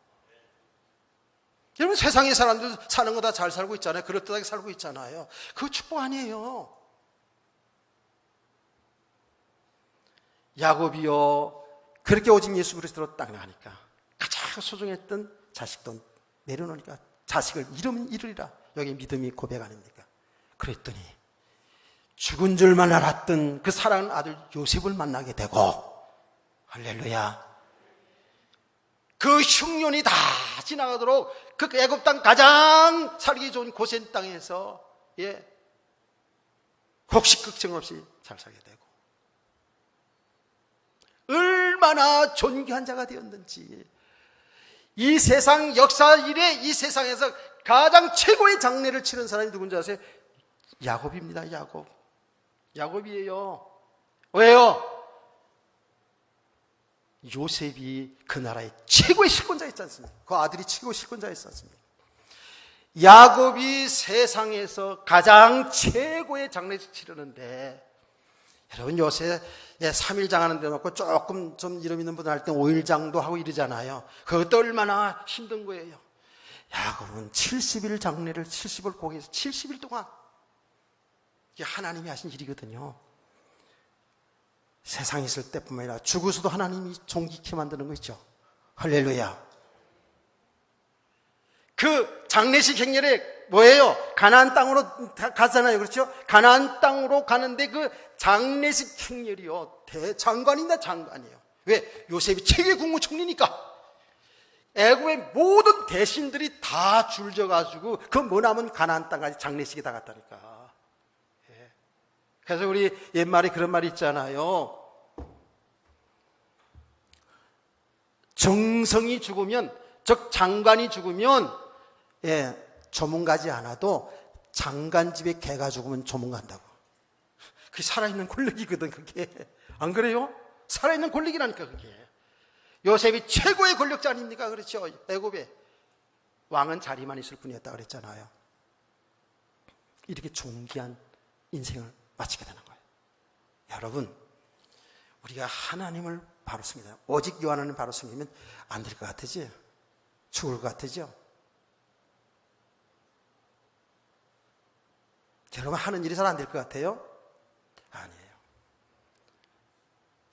여러분, 세상의 사람들 사는 거 다 잘 살고 있잖아요. 그럴듯하게 살고 있잖아요. 그거 축복 아니에요. 야곱이요, 그렇게 오직 예수 그리스도로 딱 나가니까 가장 소중했던 자식도 내려놓으니까 자식을 이루리라. 여기 믿음이 고백 아닙니까? 그랬더니 죽은 줄만 알았던 그 사랑하는 아들 요셉을 만나게 되고, 할렐루야, 그 흉년이 다 지나가도록 그 애굽 땅 가장 살기 좋은 고센 땅에서 곡식 걱정 없이 잘 살게 되고, 얼마나 존귀한 자가 되었는지. 이 세상 역사 이래 이 세상에서 가장 최고의 장례를 치른 사람이 누군지 아세요? 야곱입니다. 야곱이에요. 왜요? 요셉이 그 나라의 최고의 실권자였지 않습니까? 그 아들이 최고의 실권자였지 않습니까? 야곱이 세상에서 가장 최고의 장례식 치르는데, 여러분 요새 3일장 하는 데 놓고 조금 좀 이름 있는 분들 할 때 5일장도 하고 이러잖아요. 그것도 얼마나 힘든 거예요. 야곱은 70일 장례를 70을 고개에서 70일 동안, 이게 하나님이 하신 일이거든요. 세상에 있을 때뿐만 아니라 죽어서도 하나님이 존귀케 만드는 거 있죠. 할렐루야. 그 장례식 행렬에 뭐예요? 가나안 땅으로 가잖아요. 그렇죠? 가나안 땅으로 가는데 그 장례식 행렬이요, 대장관이나 장관이에요. 왜? 요셉이 최고의 국무총리니까. 애굽의 모든 대신들이 다 줄져가지고 그 머나먼 가나안 땅까지 장례식에 다 갔다니까. 그래서 우리 옛말에 그런 말이 있잖아요. 정성이 죽으면, 즉 장관이 죽으면 조문 가지 않아도 장관 집에 개가 죽으면 조문 간다고. 그게 살아있는 권력이거든, 그게. 안 그래요? 살아있는 권력이라니까, 그게. 요셉이 최고의 권력자 아닙니까? 그렇죠? 애굽에 왕은 자리만 있을 뿐이었다 그랬잖아요. 이렇게 존귀한 인생을 마치게 되는 거예요. 여러분, 우리가 하나님을 바로 숨기다. 오직 요 하나님 바로 숨기면 안 될 것 같으지? 죽을 것 같으죠? 여러분, 하는 일이 잘 안 될 것 같아요? 아니에요.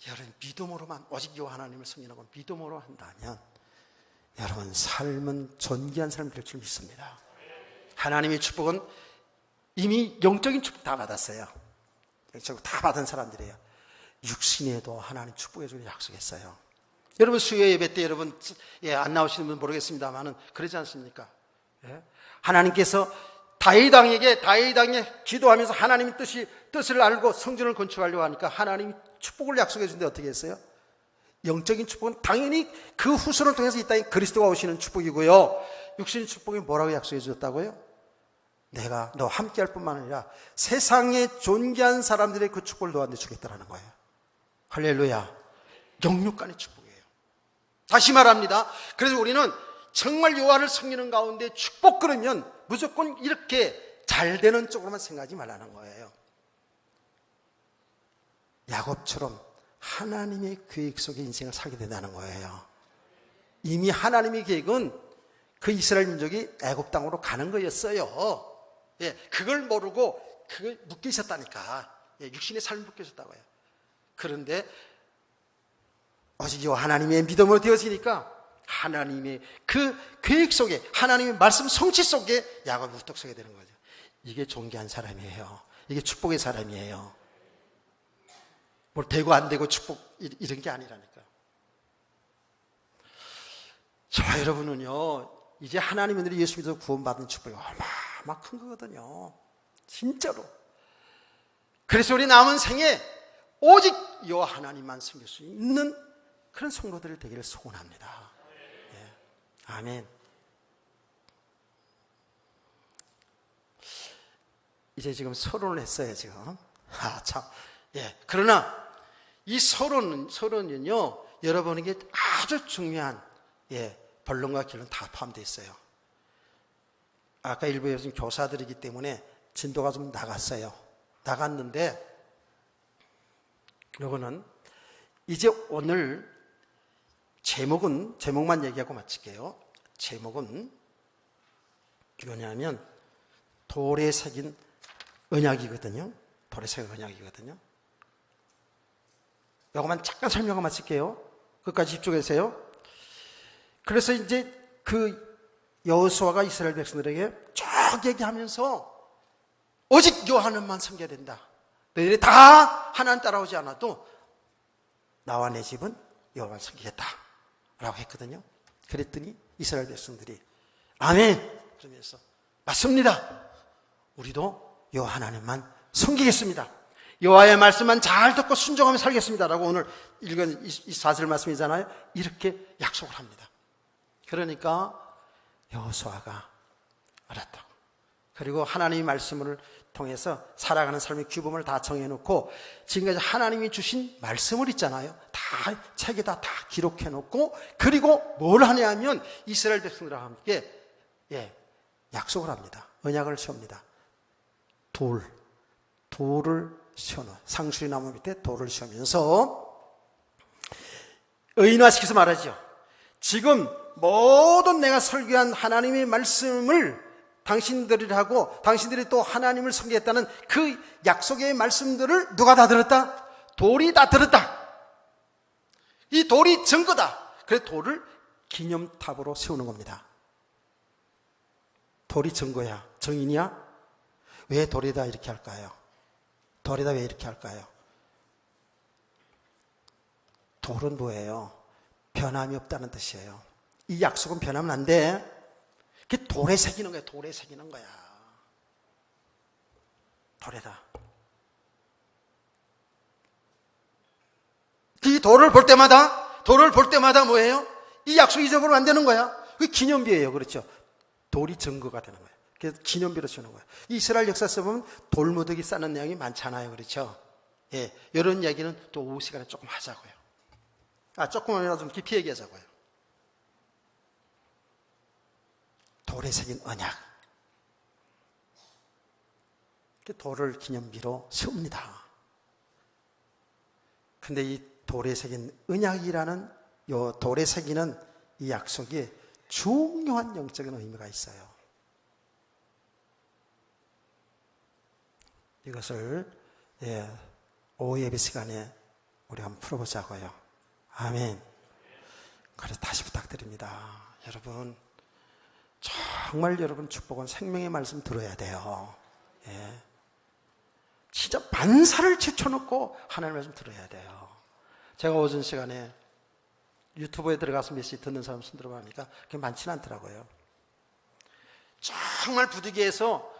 여러분, 믿음으로만, 오직 요 하나님을 숨기는 믿음으로 한다면 여러분 삶은 존귀한 삶이 될 줄 믿습니다. 하나님의 축복은 이미 영적인 축복 다 받았어요. 다 받은 사람들이에요. 육신에도 하나님 축복해 주기로 약속했어요. 여러분 수요 예배 때 여러분 안 나오시는 분 모르겠습니다만은 그러지 않습니까? 하나님께서 다윗 왕에게 기도하면서 하나님의 뜻을 알고 성전을 건축하려고 하니까 하나님이 축복을 약속해 주는데 어떻게 했어요? 영적인 축복은 당연히 그 후손을 통해서 이 땅에 그리스도가 오시는 축복이고요. 육신의 축복이 뭐라고 약속해 주셨다고요? 내가 너 함께 할 뿐만 아니라 세상의 존귀한 사람들의 그 축복을 너한테 주겠다라는 거예요. 할렐루야. 영육간의 축복이에요. 다시 말합니다. 그래서 우리는 정말 여호와를 섬기는 가운데 축복 그러면 무조건 이렇게 잘 되는 쪽으로만 생각하지 말라는 거예요. 야곱처럼 하나님의 계획 속에 인생을 살게 된다는 거예요. 이미 하나님의 계획은 그 이스라엘 민족이 애굽 땅으로 가는 거였어요. 그걸 모르고 그걸 묶여 있었다니까. 육신의 삶이 묶여 있었다고요. 그런데 오직 하나님의 믿음으로 되었으니까 하나님의 그 계획 속에, 하나님의 말씀 성취 속에 야곱이 우뚝 서게 되는 거죠. 이게 존귀한 사람이에요. 이게 축복의 사람이에요. 뭘 되고 안 되고 축복 이런 게 아니라니까요. 저와 여러분은요, 이제 하나님의 예수 믿어서 구원받은 축복이 얼마나 큰 거거든요. 진짜로. 그래서 우리 남은 생에 오직 여호와 하나님만 섬길 수 있는 그런 성도들이 되기를 소원합니다. 예. 아멘. 이제 지금 서론을 했어요, 지금. 참. 예. 그러나 이 서론은요, 여러분에게 아주 중요한, 예, 본론과 결론 다 포함되어 있어요. 아까 일부에 교사들이기 때문에 진도가 좀 나갔는데, 요거는 이제 오늘 제목만 얘기하고 마칠게요. 제목은 뭐냐면 돌에 새긴 언약이거든요. 돌에 새긴 언약이거든요. 요거만 잠깐 설명하고 마칠게요. 끝까지 집중하세요. 그래서 이제 그 여호수아가 이스라엘 백성들에게 쭉 얘기하면서 오직 여호와 하나님만 섬겨야 된다. 너희들이 다 하나님 따라오지 않아도 나와 내 집은 여호와만 섬기겠다 라고 했거든요. 그랬더니 이스라엘 백성들이 아멘 그러면서 맞습니다. 우리도 여호와 하나님만 섬기겠습니다. 여호와의 말씀만 잘 듣고 순종하며 살겠습니다 라고 오늘 읽은 24절 말씀이잖아요. 이렇게 약속을 합니다. 그러니까 여호수아가 알았다고. 그리고 하나님의 말씀을 통해서 살아가는 삶의 규범을 다 정해놓고 지금까지 하나님이 주신 말씀을 있잖아요. 다 책에다 다 기록해놓고 그리고 뭘 하냐면 이스라엘 백성들과 함께 약속을 합니다. 언약을 세웁니다. 돌을 세워놓아요. 상수리 나무 밑에 돌을 세우면서 의인화시켜서 말하죠. 지금 모든 내가 설교한 하나님의 말씀을 당신들이라고 당신들이 또 하나님을 섬기겠다는 그 약속의 말씀들을 누가 다 들었다? 돌이 다 들었다. 이 돌이 증거다. 그래서 돌을 기념탑으로 세우는 겁니다. 돌이 증거야. 증인이야? 왜 돌에다 이렇게 할까요? 돌에다 왜 이렇게 할까요? 돌은 뭐예요? 변함이 없다는 뜻이에요. 이 약속은 변하면 안 돼. 그게 돌에 새기는 거야. 돌에 새기는 거야. 돌에다. 이 돌을 볼 때마다 뭐예요? 이 약속이 잊어버리면 안 되는 거야. 그게 기념비예요. 그렇죠? 돌이 증거가 되는 거예요. 그래서 기념비로 쓰는 거예요. 이스라엘 역사서 보면 돌무더기 쌓는 내용이 많잖아요. 그렇죠? 예, 이런 얘기는 또 오후 시간에 조금 하자고요. 조금이라도 좀 깊이 얘기하자고요. 돌에 새긴 언약. 돌을 기념비로 세웁니다. 근데 이 돌에 새긴 언약이라는 요 돌에 새기는 이 약속이 중요한 영적인 의미가 있어요. 이것을 오후 예배 시간에 우리 한번 풀어보자고요. 아멘. 그래서 다시 부탁드립니다. 여러분, 정말 여러분 축복은 생명의 말씀 들어야 돼요. 예. 진짜 만사를 제쳐놓고 하나님의 말씀 들어야 돼요. 제가 오전 시간에 유튜브에 들어가서 메시지 듣는 사람 손 들어보니까 그게 많지는 않더라고요. 정말 부득이해서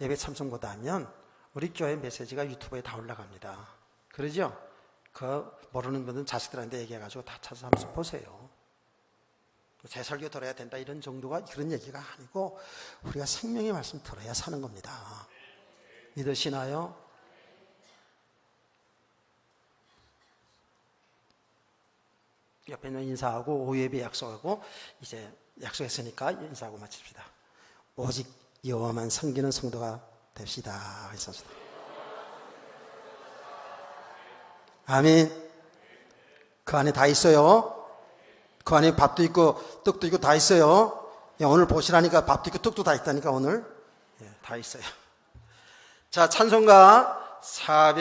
예배 참석보다 하면 우리 교회 메시지가 유튜브에 다 올라갑니다. 그러죠? 그 모르는 분들은 자식들한테 얘기해가지고 다 찾아서 한번 보세요. 제 설교 들어야 된다 이런 정도가 그런 얘기가 아니고 우리가 생명의 말씀 들어야 사는 겁니다. 믿으시나요? 옆에 있는 인사하고 오후 예배 약속하고 이제 약속했으니까 인사하고 마칩시다. 오직 여호와만 섬기는 성도가 됩시다. 했습니다. 아멘. 그 안에 다 있어요. 그 안에 밥도 있고 떡도 있고 다 있어요. 오늘 보시라니까 밥도 있고 떡도 다 있다니까 오늘. 다 있어요. 자, 찬송가 400